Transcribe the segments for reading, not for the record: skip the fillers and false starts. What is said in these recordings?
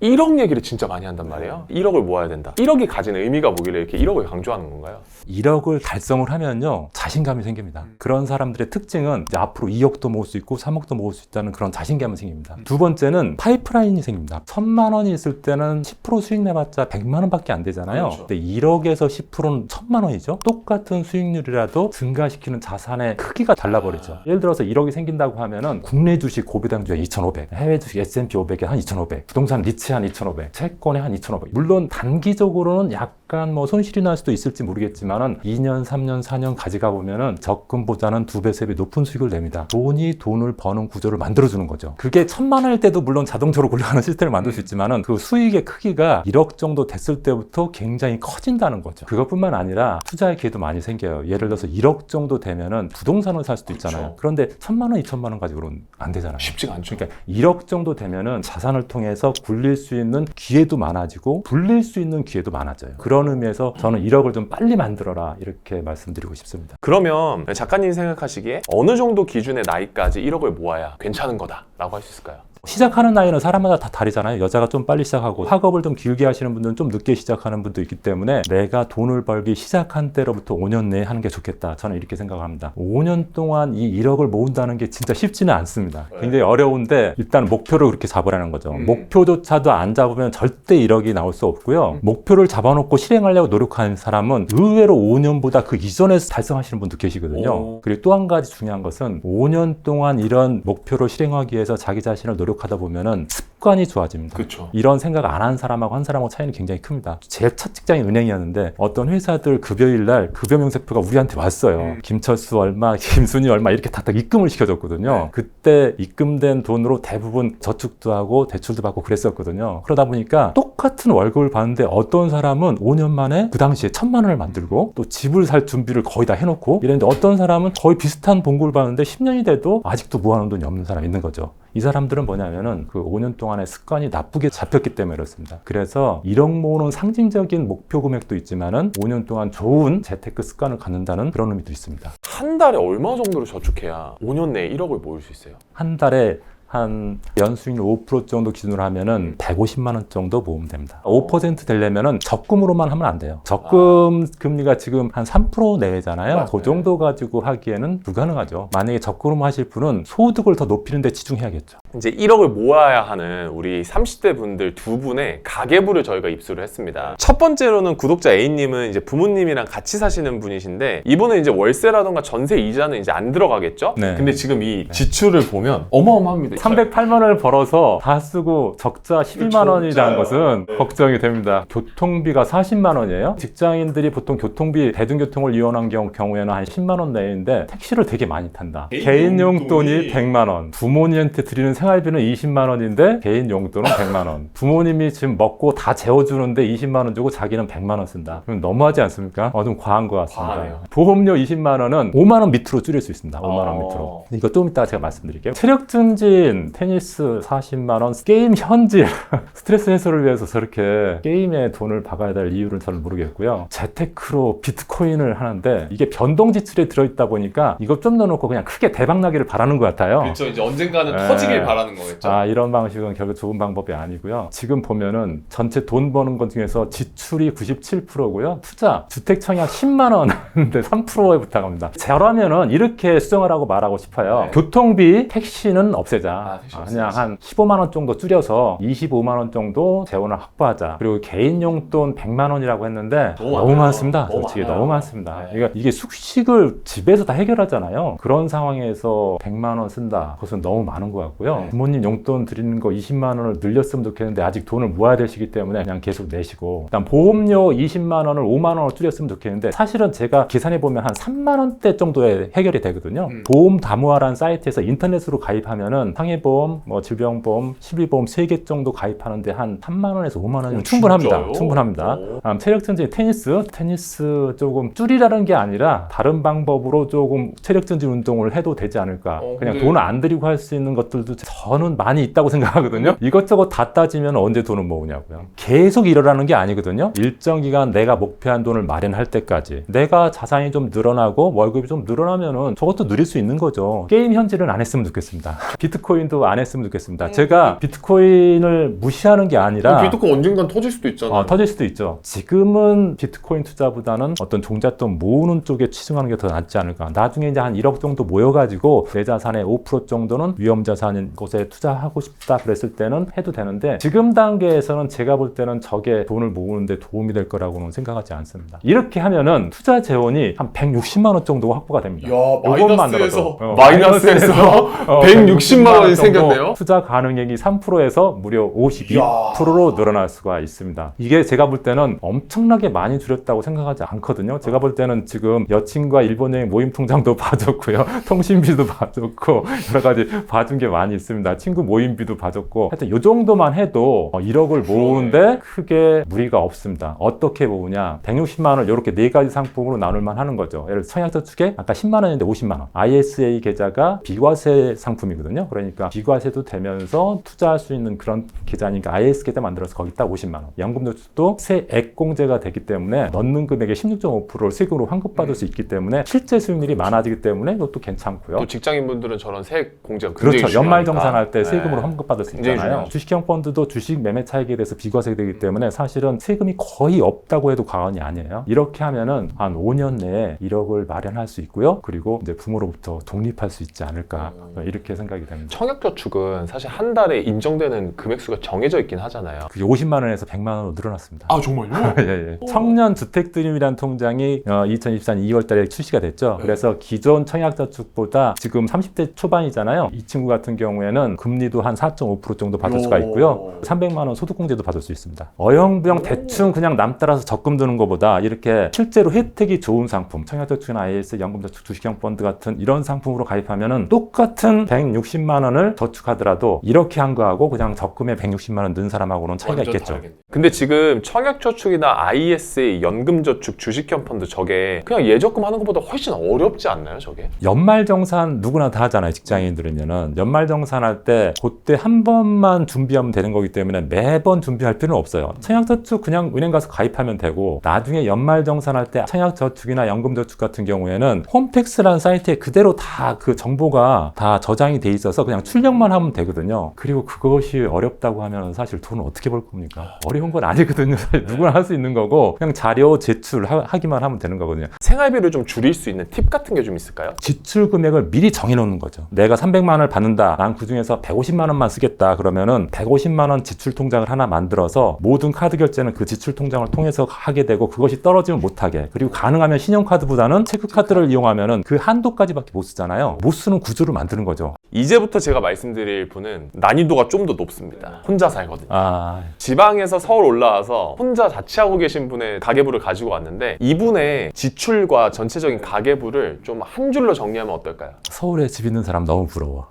1억 얘기를 진짜 많이 한단 말이에요. 1억을 모아야 된다. 1억이 가지는 의미가 뭐길래 이렇게 1억을 강조하는 건가요? 1억을 달성을 하면요 자신감이 생깁니다. 그런 사람들의 특징은 이제 앞으로 2억도 모을 수 있고 3억도 모을 수 있다는 그런 자신감이 생깁니다. 두 번째는 파이프라인이 생깁니다. 1000만 원이 있을 때는 10% 수익 내봤자 100만 원밖에 안 되잖아요. 그렇죠. 근데 1억에서 10%는 1000만 원이죠. 똑같은 수익률이라도 증가시키는 자산의 크기가 달라버리죠. 예를 들어서 1억이 생긴다고 하면은 국내 주식 고비당주에 2,500, 해외 주식 S&P 500에 한 2,500, 부동산 리츠 한 2,500, 채권에 한 2,500. 물론 단기적으로는 약간 뭐 손실이 날 수도 있을지 모르겠지만은 2년, 3년, 4년 가져가 보면은 적금보다는 2배, 3배 높은 수익을 냅니다. 돈이 돈을 버는 구조를 만들어주는 거죠. 그게 1,000만 원일 때도 물론 자동적으로 굴러가는 시스템을 만들 수 있지만은 그 수익의 크기가 1억 정도 됐을 때부터 굉장히 커진다는 거죠. 그것뿐만 아니라 투자의 기회도 많이 생겨요. 예를 들어서 1억 정도 되면은 부동산을 살 수도 있잖아요. 그런데 1,000만 원, 2,000만 원 가지고는 안 되잖아요. 쉽지가 않죠. 그러니까 1억 정도 되면은 자산을 통해서 굴릴 수 있는 기회도 많아지고 불릴 수 있는 기회도 많아져요. 그런 의미에서 저는 1억을 좀 빨리 만들어라 이렇게 말씀드리고 싶습니다. 그러면 작가님이 생각하시기에 어느 정도 기준의 나이까지 1억을 모아야 괜찮은 거다라고 할 수 있을까요? 시작하는 나이는 사람마다 다 다르잖아요. 여자가 좀 빨리 시작하고 학업을 좀 길게 하시는 분들은 좀 늦게 시작하는 분도 있기 때문에 내가 돈을 벌기 시작한 때로부터 5년 내에 하는 게 좋겠다. 저는 이렇게 생각합니다. 5년 동안 이 1억을 모은다는 게 진짜 쉽지는 않습니다. 굉장히 어려운데 일단 목표를 그렇게 잡으라는 거죠. 목표조차도 안 잡으면 절대 1억이 나올 수 없고요. 목표를 잡아놓고 실행하려고 노력하는 사람은 의외로 5년보다 그 이전에 달성하시는 분도 계시거든요. 그리고 또 한 가지 중요한 것은 5년 동안 이런 목표를 실행하기 위해서 자기 자신을 노력하다 보면은 습관이 좋아집니다. 그렇죠. 이런 생각 안 한 사람하고 한 사람하고 차이는 굉장히 큽니다. 제 첫 직장이 은행이었는데 어떤 회사들 급여일 날 급여 명세표가 우리한테 왔어요. 김철수 얼마, 김순희 얼마 이렇게 다 입금을 시켜줬거든요. 그때 입금된 돈으로 대부분 저축도 하고 대출도 받고 그랬었거든요. 그러다 보니까 똑같은 월급을 받는데 어떤 사람은 5년 만에 그 당시에 1,000만 원을 만들고 또 집을 살 준비를 거의 다 해놓고 이랬는데 어떤 사람은 거의 비슷한 봉급을 받는데 10년이 돼도 아직도 모아놓은 돈이 없는 사람이 있는 거죠. 이 사람들은 뭐냐면은 그 5년 동안의 습관이 나쁘게 잡혔기 때문에 그렇습니다. 그래서 1억 모으는 상징적인 목표 금액도 있지만은 5년 동안 좋은 재테크 습관을 갖는다는 그런 의미도 있습니다. 한 달에 얼마 정도로 저축해야 5년 내에 1억을 모을 수 있어요? 한 달에 한 연수익률 5% 정도 기준으로 하면은 150만 원 정도 모으면 됩니다. 5% 되려면은 적금으로만 하면 안 돼요. 적금 금리가 지금 한 3% 내외잖아요. 그 정도 가지고 하기에는 불가능하죠. 만약에 적금으로 하실 분은 소득을 더 높이는 데 치중해야겠죠. 이제 1억을 모아야 하는 우리 30대 분들 두 분의 가계부를 저희가 입수를 했습니다. 첫 번째로는 구독자 A님은 이제 부모님이랑 같이 사시는 분이신데 이분은 이제 월세라던가 전세 이자는 이제 안 들어가겠죠? 네. 근데 지금 이 지출을 보면 어마어마합니다. 308만 원을 벌어서 다 쓰고 적자 12만 원이라는 것은 걱정이 됩니다. 교통비가 40만 원이에요. 직장인들이 보통 교통비 대중교통을 이용한 경우에는 한 10만 원 내외인데 택시를 되게 많이 탄다. 개인 용돈이 100만 원. 부모님한테 드리는 생활비는 20만 원인데 개인 용돈은 100만 원. 부모님이 지금 먹고 다 재워주는데 20만 원 주고 자기는 100만 원 쓴다. 그럼 너무하지 않습니까? 좀 과한 것 같습니다. 과하네요. 보험료 20만 원은 5만 원 밑으로 줄일 수 있습니다. 5만 원 밑으로. 이거 좀 이따가 제가 말씀드릴게요. 체력 증진, 테니스 40만 원, 게임 현질 스트레스 해소를 위해서 저렇게 게임에 돈을 박아야 될 이유를 잘 모르겠고요. 재테크로 비트코인을 하는데 이게 변동 지출에 들어있다 보니까 이것 좀 넣어놓고 그냥 크게 대박 나기를 바라는 것 같아요. 그렇죠. 이제 언젠가는 네. 터지길 바라는 거겠죠. 이런 방식은 결국 좋은 방법이 아니고요. 지금 보면은 전체 돈 버는 것 중에서 지출이 97%고요. 투자, 주택 청약 10만 원인데 3%에 부탁합니다. 저라면은 이렇게 수정하라고 말하고 싶어요. 네. 교통비, 택시는 없애자. 택시 그냥 한 15만 원 정도 줄여서 25만 원 정도 재원을 확보하자. 그리고 개인 용돈 100만 원이라고 했는데 너무 많습니다. 솔직히 너무 많습니다. 네. 그러니까 이게 숙식을 집에서 다 해결하잖아요. 그런 상황에서 100만 원 쓴다. 그것은 너무 많은 것 같고요. 부모님 용돈 드리는 거 20만 원을 늘렸으면 좋겠는데 아직 돈을 모아야 되시기 때문에 그냥 계속 내시고, 일단 보험료 20만 원을 5만 원으로 줄였으면 좋겠는데 사실은 제가 계산해 보면 한 3만 원대 정도에 해결이 되거든요. 보험 다모아라는 사이트에서 인터넷으로 가입하면은 상해보험, 뭐 질병보험, 실비보험 3개 정도 가입하는데 한 3만 원에서 5만 원이면 충분합니다. 진짜요? 충분합니다. 체력 증진, 테니스 조금 줄이라는 게 아니라 다른 방법으로 조금 체력 증진 운동을 해도 되지 않을까. 그냥 근데... 돈을 안 들이고 할 수 있는 것들도 저는 많이 있다고 생각하거든요. 이것저것 다 따지면 언제 돈을 모으냐고요. 계속 이러라는 게 아니거든요. 일정 기간 내가 목표한 돈을 마련할 때까지 내가 자산이 좀 늘어나고 월급이 좀 늘어나면은 저것도 누릴 수 있는 거죠. 게임 현질은 안 했으면 좋겠습니다. 비트코인 비트코인도 안 했으면 좋겠습니다. 제가 비트코인을 무시하는 게 아니라 비트코인 언젠간 터질 수도 있잖아요. 터질 수도 있죠. 지금은 비트코인 투자보다는 어떤 종잣돈 모으는 쪽에 치중하는 게 더 낫지 않을까. 나중에 이제 한 1억 정도 모여가지고 내 자산의 5% 정도는 위험자산인 곳에 투자하고 싶다 그랬을 때는 해도 되는데 지금 단계에서는 제가 볼 때는 저게 돈을 모으는데 도움이 될 거라고는 생각하지 않습니다. 이렇게 하면은 투자 재원이 한 160만 원 정도가 확보가 됩니다. 이것만 들어도. 마이너스에서 160만 원이 생겼네요. 투자 가능액이 3%에서 무려 52%로 늘어날 수가 있습니다. 이게 제가 볼 때는 엄청나게 많이 줄였다고 생각하지 않거든요. 제가 볼 때는 지금 여친과 일본 여행 모임 통장도 봐줬고요. 통신비도 봐줬고 여러 가지 봐준 게 많이 있습니다. 친구 모임비도 봐줬고 하여튼 이 정도만 해도 1억을 모으는데 크게 무리가 없습니다. 어떻게 모으냐? 160만 원을 이렇게 네 가지 상품으로 나눌만 하는 거죠. 예를 들어 청약저축에 아까 10만 원인데 50만 원. ISA 계좌가 비과세 상품이거든요. 그러니까 비과세도 되면서 투자할 수 있는 그런 계좌니까 IS 계좌 만들어서 거기다 50만 원. 연금저축도 세액 공제가 되기 때문에 넣는 금액의 16.5%를 세금으로 환급받을 수 있기 때문에 실제 수익률이 많아지기 때문에 이것도 괜찮고요. 또 직장인분들은 저런 세액 공제가 굉장히 그렇죠. 중요하니까. 연말정산할 때 세금으로 환급받을 수 있잖아요. 중요하죠. 주식형 펀드도 주식 매매 차익에 대해서 비과세되기 때문에 사실은 세금이 거의 없다고 해도 과언이 아니에요. 이렇게 하면은 한 5년 내에 1억을 마련할 수 있고요. 그리고 이제 부모로부터 독립할 수 있지 않을까 이렇게 생각이 됩니다. 청약저축은 사실 한 달에 인정되는 금액수가 정해져 있긴 하잖아요. 그게 50만 원에서 100만 원으로 늘어났습니다. 아 정말요? 예. 청년 주택드림이라는 통장이 2024년 2월 달에 출시가 됐죠. 그래서 기존 청약저축보다 지금 30대 초반이잖아요. 이 친구 같은 경우에는 금리도 한 4.5% 정도 받을 수가 있고요. 300만 원 소득공제도 받을 수 있습니다. 어영부영 대충 그냥 남 따라서 적금 드는 것보다 이렇게 실제로 혜택이 좋은 상품, 청약저축이나 IS, 연금저축, 주식형 펀드 같은 이런 상품으로 가입하면은 똑같은 160만 원을 저축하더라도 이렇게 한 거하고 그냥 적금에 160만 원 넣은 사람하고는 차이가 있겠죠. 다르겠네. 근데 지금 청약저축이나 ISA, 연금저축, 주식형 펀드 저게 그냥 예적금 하는 것보다 훨씬 어렵지 않나요, 저게? 연말정산 누구나 다 하잖아요. 직장인들이면은 연말정산할 때 그때 한 번만 준비하면 되는 거기 때문에 매번 준비할 필요는 없어요. 청약저축 그냥 은행 가서 가입하면 되고 나중에 연말정산할 때 청약저축이나 연금저축 같은 경우에는 홈택스라는 사이트에 그대로 다 그 정보가 다 저장이 돼 있어서 그냥 출력만 하면 되거든요. 그리고 그것이 어렵다고 하면 사실 돈을 어떻게 벌 겁니까? 어려운 건 아니거든요. 누구나 할 수 있는 거고 그냥 자료 제출하기만 하면 되는 거거든요. 생활비를 좀 줄일 수 있는 팁 같은 게 좀 있을까요? 지출 금액을 미리 정해놓는 거죠. 내가 300만 원을 받는다. 난 그중에서 150만 원만 쓰겠다. 그러면은 150만 원 지출 통장을 하나 만들어서 모든 카드 결제는 그 지출 통장을 통해서 하게 되고 그것이 떨어지면 못하게. 그리고 가능하면 신용카드보다는 체크카드를 이용하면은 그 한도까지밖에 못 쓰잖아요. 못 쓰는 구조를 만드는 거죠. 이제부터 제가 말씀드릴 분은 난이도가 좀 더 높습니다. 혼자 살거든요. 아, 지방에서 서울 올라와서 혼자 자취하고 계신 분의 가계부를 가지고 왔는데 이분의 지출과 전체적인 가계부를 좀 한 줄로 정리하면 어떨까요? 서울에 집 있는 사람 너무 부러워.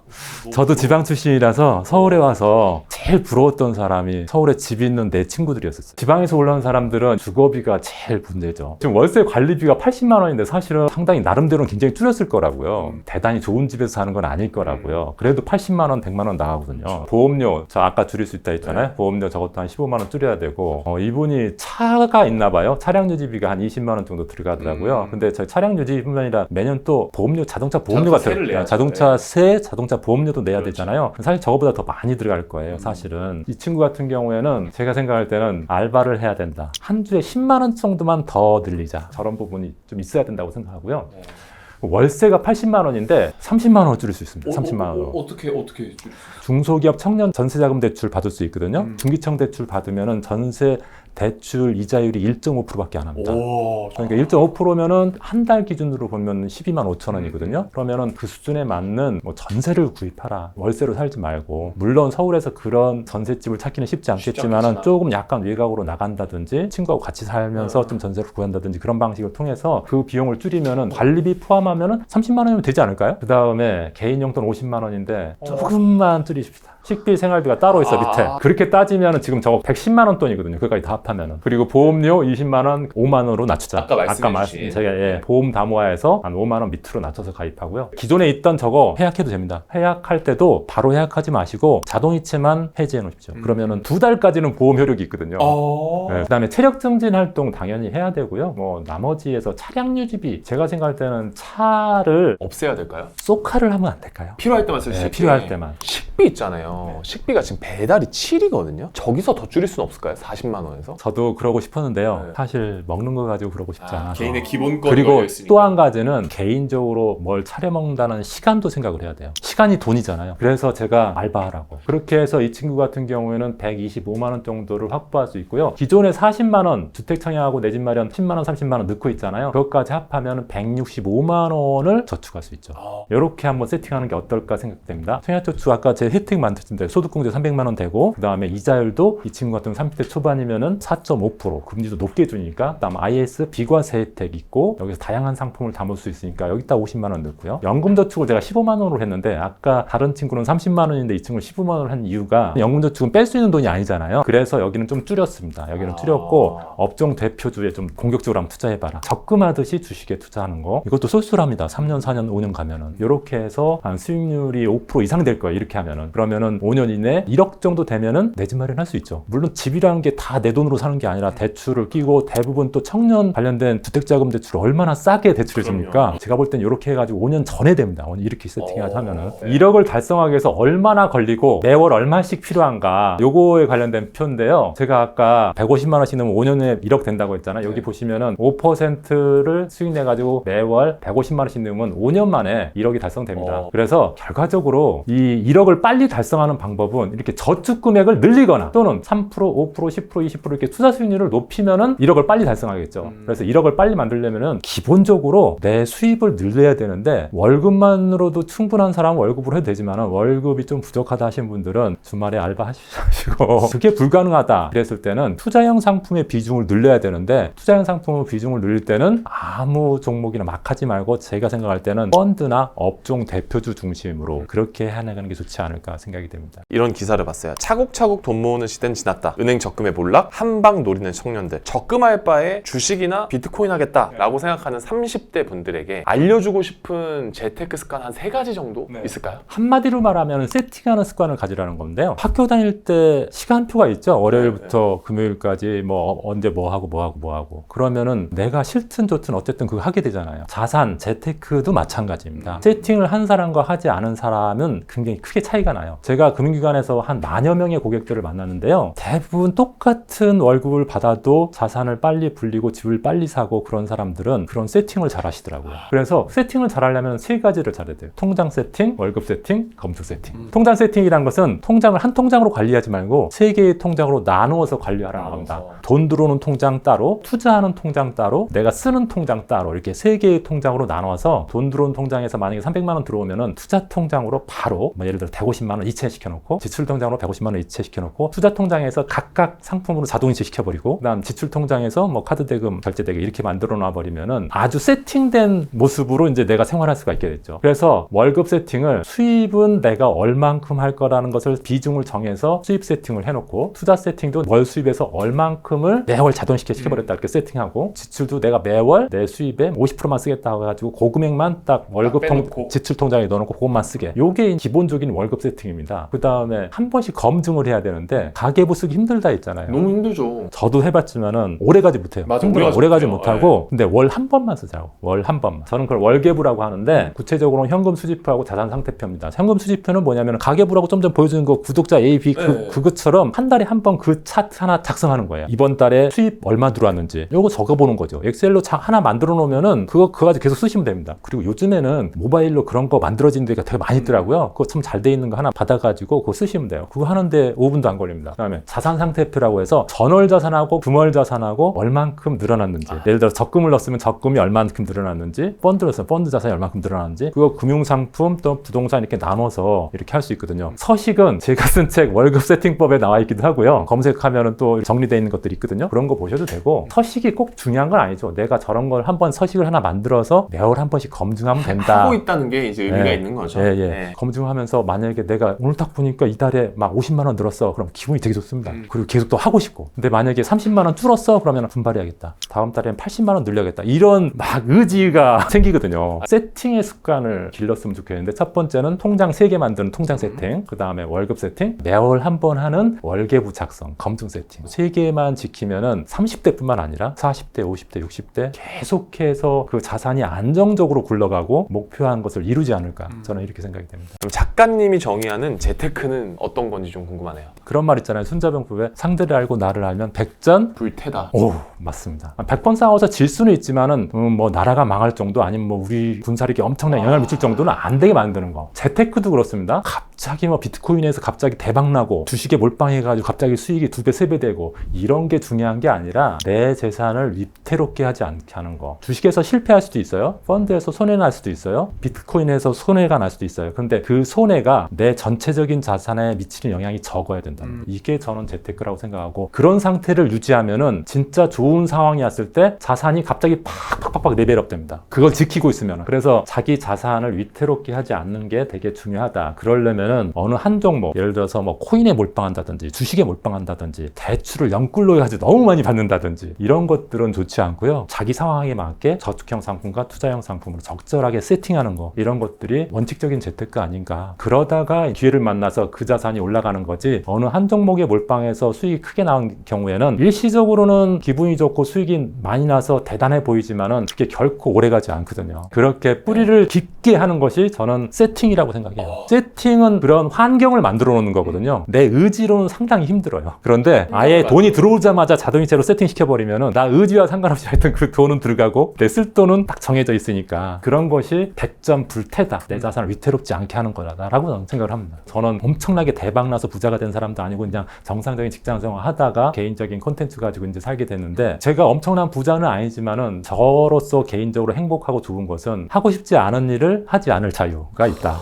저도 지방 출신이라서 서울에 와서 제일 부러웠던 사람이 서울에 집 있는 내 친구들이었어요. 지방에서 올라온 사람들은 주거비가 제일 문제죠. 지금 월세 관리비가 80만 원인데 사실은 상당히 나름대로는 굉장히 줄였을 거라고요. 대단히 좋은 집에서 사는 건 아닐 거라고요. 그래도 80만 원, 100만 원 나가거든요. 보험료, 저 아까 줄일 수 있다 했잖아요. 보험료 저것도 한 15만 원 줄여야 되고 이분이 차가 있나 봐요. 차량 유지비가 한 20만 원 정도 들어가더라고요. 근데 저 차량 유지비뿐만 아니라 매년 또 보험료, 자동차 보험료가 들어가요. 자동차 세, 자동차 보험료도 내야 되잖아요. 사실 저거보다 더 많이 들어갈 거예요. 사실은 이 친구 같은 경우에는 제가 생각할 때는 알바를 해야 된다. 한 주에 10만 원 정도만 더 늘리자. 저런 부분이 좀 있어야 된다고 생각하고요. 월세가 80만 원인데 30만 원을 줄일 수 있습니다. 30만 원으로. 어떻게 줄일 수 있어요? 중소기업 청년 전세자금 대출 받을 수 있거든요. 중기청 대출 받으면은 전세 대출 이자율이 1.5%밖에 안 합니다. 그러니까 1.5%면은 한 달 기준으로 보면 12만 5천 원이거든요. 그러면은 그 수준에 맞는 뭐 전세를 구입하라. 월세로 살지 말고. 물론 서울에서 그런 전셋집을 찾기는 쉽지 않겠지만은 조금 약간 외곽으로 나간다든지 친구하고 같이 살면서 좀 전세를 구한다든지 그런 방식을 통해서 그 비용을 줄이면은 관리비 포함하면은 30만 원이면 되지 않을까요? 그 다음에 개인 용돈 50만 원인데 조금만 줄이십시다. 식비 생활비가 따로 있어 밑에. 그렇게 따지면 지금 저거 110만 원 돈이거든요. 그까지 다 합하면은. 그리고 보험료 20만 원, 5만 원으로 낮추자. 아까 말씀해주신 제가 보험 담보화에서 한 5만 원 밑으로 낮춰서 가입하고요. 기존에 있던 저거 해약해도 됩니다. 해약할 때도 바로 해약하지 마시고 자동이체만 해지해 놓으십시오. 그러면은 2달까지는 보험 효력이 있거든요. 네, 그다음에 체력 증진 활동 당연히 해야 되고요. 뭐 나머지에서 차량 유지비, 제가 생각할 때는 차를 없애야 될까요? 쏘카를 하면 안 될까요? 필요할 때만 쓸 수 네, 있게. 필요할 때만. 식비 있잖아요. 식비가 지금 배달이 7이거든요. 저기서 더 줄일 수는 없을까요? 40만 원에서? 저도 그러고 싶었는데요. 네. 사실 먹는 거 가지고 그러고 싶지 않아서. 개인의 기본권이 그리고 걸려있으니까. 또 한 가지는 개인적으로 뭘 차려 먹는다는 시간도 생각을 해야 돼요. 시간이 돈이잖아요. 그래서 제가 알바하라고. 그렇게 해서 이 친구 같은 경우에는 125만 원 정도를 확보할 수 있고요. 기존에 40만 원 주택 청약하고 내 집 마련 10만 원, 30만 원 넣고 있잖아요. 그것까지 합하면 165만 원을 저축할 수 있죠. 이렇게 한번 세팅하는 게 어떨까 생각됩니다. 청약저축 아까 제 혜택 만들었는데 소득공제 300만 원 되고, 그 다음에 이자율도 이 친구 같은 30대 초반이면은 4.5% 금리도 높게 주니까, 그 다음 IS 비과세 혜택 있고, 여기서 다양한 상품을 담을 수 있으니까 여기다 50만 원 넣고요. 연금저축을 제가 15만 원으로 했는데, 아까 다른 친구는 30만 원인데 이 친구는 15만 원을 한 이유가 연금저축은 뺄 수 있는 돈이 아니잖아요. 그래서 여기는 좀 줄였습니다. 여기는 줄였고, 업종 대표주에 좀 공격적으로 한번 투자해봐라. 적금하듯이 주식에 투자하는 거, 이것도 쏠쏠합니다. 3년, 4년, 5년 가면은. 이렇게 해서 한 수익률이 5% 이상 될 거예요. 이렇게 하면은. 그러면은 5년 이내 1억 정도 되면은 내 집 마련할 수 있죠. 물론 집이라는 게 다 내 돈으로 사는 게 아니라 대출을 끼고, 대부분 또 청년 관련된 주택자금 대출을 얼마나 싸게 대출해 줍니까? 제가 볼 땐 이렇게 해가지고 5년 전에 됩니다. 이렇게 세팅하자면은. 1억을 달성하기 위해서 얼마나 걸리고 매월 얼마씩 필요한가, 요거에 관련된 표인데요. 제가 아까 150만 원씩 넣으면 5년에 1억 된다고 했잖아요. 여기 보시면은 5%를 수익 내가지고 매월 150만 원씩 넣으면 5년 만에 1억이 달성됩니다. 그래서 결과적으로 이 1억을 빨리 달성하는 방법은 이렇게 저축 금액을 늘리거나, 또는 3%, 5%, 10%, 20% 이렇게 투자 수익률을 높이면은 1억을 빨리 달성하겠죠. 그래서 1억을 빨리 만들려면은 기본적으로 내 수입을 늘려야 되는데, 월급만으로도 충분한 사람은 월급으로 해도 되지만 월급이 좀 부족하다 하시는 분들은 주말에 알바 하시고 그게 불가능하다 그랬을 때는 투자형 상품의 비중을 늘려야 되는데, 투자형 상품의 비중을 늘릴 때는 아무 종목이나 막 하지 말고, 제가 생각할 때는 펀드나 업종 대표주 중심으로 그렇게 해나가는 게 좋지 않을까 생각이 됩니다. 이런 기사를 봤어요. 차곡차곡 돈 모으는 시대는 지났다. 은행 적금의 몰락, 한방 노리는 청년들. 적금할 바에 주식이나 비트코인 하겠다라고 생각하는 30대 분들에게 알려주고 싶은 재테크 습관 한 3가지 정도 있을까요? 한마디로 말하면 세팅하는 습관을 가지라는 건데요. 학교 다닐 때 시간표가 있죠. 월요일부터 금요일까지 뭐 언제 뭐 하고 그러면은 내가 싫든 좋든 어쨌든 그거 하게 되잖아요. 자산, 재테크도 마찬가지입니다. 세팅을 한 사람과 하지 않은 사람은 굉장히 크게 차이가 나요. 제가 금융기관에서 한 10,000여 명의 고객들을 만났는데요. 대부분 똑같은 월급을 받아도 자산을 빨리 불리고 집을 빨리 사고 그런 사람들은 그런 세팅을 잘 하시더라고요. 그래서 세팅을 잘 하려면 3가지를 잘해야 돼요. 통장 세팅, 월급 세팅, 검증 세팅. 통장 세팅이란 것은 통장을 한 통장으로 관리하지 말고 3개의 통장으로 나누어서 관리하라는 겁니다. 돈 들어오는 통장 따로, 투자하는 통장 따로, 내가 쓰는 통장 따로, 이렇게 3개의 통장으로 나눠서 돈 들어온 통장에서 만약에 300만 원 들어오면은 투자 통장으로 바로 뭐 예를 들어 150만 원 이체시켜 놓고, 지출 통장으로 150만 원 이체시켜 놓고, 투자 통장에서 각각 상품으로 자동 이체시켜 버리고, 그다음 지출 통장에서 뭐 카드 대금, 결제 대금 이렇게 만들어 놔 버리면은 아주 세팅된 모습으로 이제 내가 생활할 수가 있게 됐죠. 그래서 월급 세팅을, 수입은 내가 얼만큼 할 거라는 것을 비중을 정해서 수입 세팅을 해놓고, 투자 세팅도 월 수입에서 얼만큼을 매월 자동시켜 시켜버렸다 이렇게 세팅하고, 지출도 내가 매월 내 수입의 50%만 쓰겠다 해가지고 고금액만 딱 월급 지출 통장에 넣어놓고 그것만 쓰게. 요게 기본적인 월급 세팅입니다. 그 다음에 한 번씩 검증을 해야 되는데, 가계부 쓰기 힘들다 했잖아요. 너무 힘들죠. 저도 해봤지만은 오래가지 못해요. 맞아, 오래가지 못하고. 근데 월 한 번만 쓰자고. 월 한 번만. 저는 그걸 월계부라고 하는데, 구체적으로는 현금 수지표하고 자산 상태표입니다. 현금 수지표는 뭐냐면 가계부라고 좀 전 보여주는 거, 구독자 A, B 그것처럼 한 달에 한 번 그 차트 하나 작성하는 거예요. 이번 달에 수입 얼마 들어왔는지 요거 적어보는 거죠. 엑셀로 하나 만들어 놓으면은 그거 가지고 계속 쓰시면 됩니다. 그리고 요즘에는 모바일로 그런 거 만들어지는 데가 되게 많이 있더라고요. 그거 참 잘 돼 있는 거 하나 받아가지고 그거 쓰시면 돼요. 그거 하는데 5분도 안 걸립니다. 그다음에 자산 상태표라고 해서 전월 자산하고 금월 자산하고 얼만큼 늘어났는지, 예를 들어 적금을 넣었으면 적금이 얼만큼 늘어났는지, 펀드를 넣었으면 펀드 자산이 얼만큼 늘어났는지, 그거 금융상품 또 부동산 이렇게 나눠서 이렇게 할 수 있거든요. 서식은 제가 쓴 책 월급 세팅법에 나와 있기도 하고요. 검색하면은 또 정리되어 있는 것들이 있거든요. 그런 거 보셔도 되고, 서식이 꼭 중요한 건 아니죠. 내가 저런 걸 한번 서식을 하나 만들어서 매월 한 번씩 검증하면 된다. 하고 있다는 게 이제 의미가 있는 거죠. 검증하면서 만약에 내가 오늘 딱 보니까 이달에 막 50만 원 늘었어. 그럼 기분이 되게 좋습니다. 그리고 계속 또 하고 싶고. 근데 만약에 30만 원 줄었어. 그러면 분발해야겠다. 다음 달엔 80만 원 늘려야겠다. 이런 막 의지가 생기거든요. 세팅의 습관을 길렀으면 좋겠는데 첫 번째는 통장 3개 만드는 통장 세팅, 그 다음에 월급 세팅, 매월 한 번 하는 월계부 작성, 검증 세팅. 3개만 지키면은 30대뿐만 아니라 40대, 50대, 60대 계속해서 그 자산이 안정적으로 굴러가고 목표한 것을 이루지 않을까. 저는 이렇게 생각이 됩니다. 그럼 작가님이 정의하는 재테크는 어떤 건지 좀 궁금하네요. 그런 말 있잖아요. 손자병법에 상대를 알고 나를 알면 백전 불태다. 오, 맞습니다. 100번 싸워서 질 수는 있지만은 뭐 나라가 망할 정도 아니면 뭐 우리 군사력에 엄청난 영향을 미칠 정도는 안 되게 만드는 거. 재테크도 그렇습니다. 갑자기 뭐 비트코인에서 갑자기 대박 나고 주식에 몰빵해가지고 갑자기 수익이 2배, 3배 되고 이런 게 중요한 게 아니라 내 재산을 위태롭게 하지 않게 하는 거. 주식에서 실패할 수도 있어요. 펀드에서 손해 날 수도 있어요. 비트코인에서 손해가 날 수도 있어요. 그런데 그 손해가 내 전체적인 자산에 미치는 영향이 적어야 된다. 이게 저는 재테크라고 생각하고 그런 상태를 유지하면은 진짜 좋은 상황이 왔을 때 자산이 갑자기 팍팍팍 레벨업 됩니다. 그걸 지키고 있으면. 그래서 자기 자산을 위태롭게 하지 않는 게 되게 중요하다. 그러려면은 어느 한 종목, 예를 들어서 뭐 코인에 몰빵한다든지 주식에 몰빵한다든지 대출을 영끌로 해가지고 너무 많이 받는다든지 이런 것들은 좋지 않고요. 자기 상황에 맞게 저축형 상품과 투자형 상품으로 적절하게 세팅하는 거, 이런 것들이 원칙적인 재테크 아닌가. 그러다가 기회를 만나서 그 자산이 올라가는 거지, 어느 한 종목에 몰빵해서 수익이 크게 나온 경우에는 일시적으로는 기분이 좋고 수익이 많이 나서 대단해 보이지만은 그게 결코 오래가지 않거든요. 그렇게 뿌리를 깊게 하는 것이 저는 세팅이라고 생각해요. 세팅은 그런 환경을 만들어 놓는 거거든요. 내 의지로는 상당히 힘들어요. 그런데 아예 돈이 들어오자마자 자동이체로 세팅시켜버리면은 나 의지와 상관없이 하여튼 그 돈은 들어가고 내 쓸 돈은 딱 정해져 있으니까 그런 것이 백전 불태다. 내 자산을 위태롭지 않게 하는 거다라고 저는 생각을 합니다. 저는 엄청나게 대박나서 부자가 된 사람도 아니고 그냥 정상적인 직장 생활 하다가 개인적인 콘텐츠 가지고 이제 살게 됐는데, 제가 엄청난 부자는 아니지만은 저로서 개인적으로 행복하고 좋은 것은 하고 싶지 않은 일을 하지 않을 자유가 있다.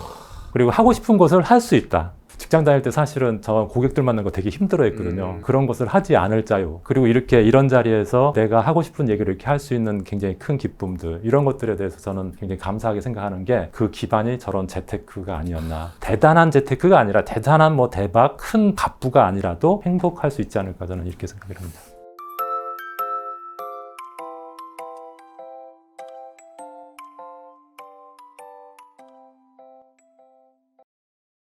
그리고 하고 싶은 것을 할 수 있다. 직장 다닐 때 사실은 저 고객들 만나는 거 되게 힘들어 했거든요. 그런 것을 하지 않을 자유. 그리고 이렇게 이런 자리에서 내가 하고 싶은 얘기를 이렇게 할 수 있는 굉장히 큰 기쁨들, 이런 것들에 대해서 저는 굉장히 감사하게 생각하는 게 그 기반이 저런 재테크가 아니었나. 대단한 재테크가 아니라 대단한 뭐 대박 큰 갑부가 아니라도 행복할 수 있지 않을까, 저는 이렇게 생각을 합니다.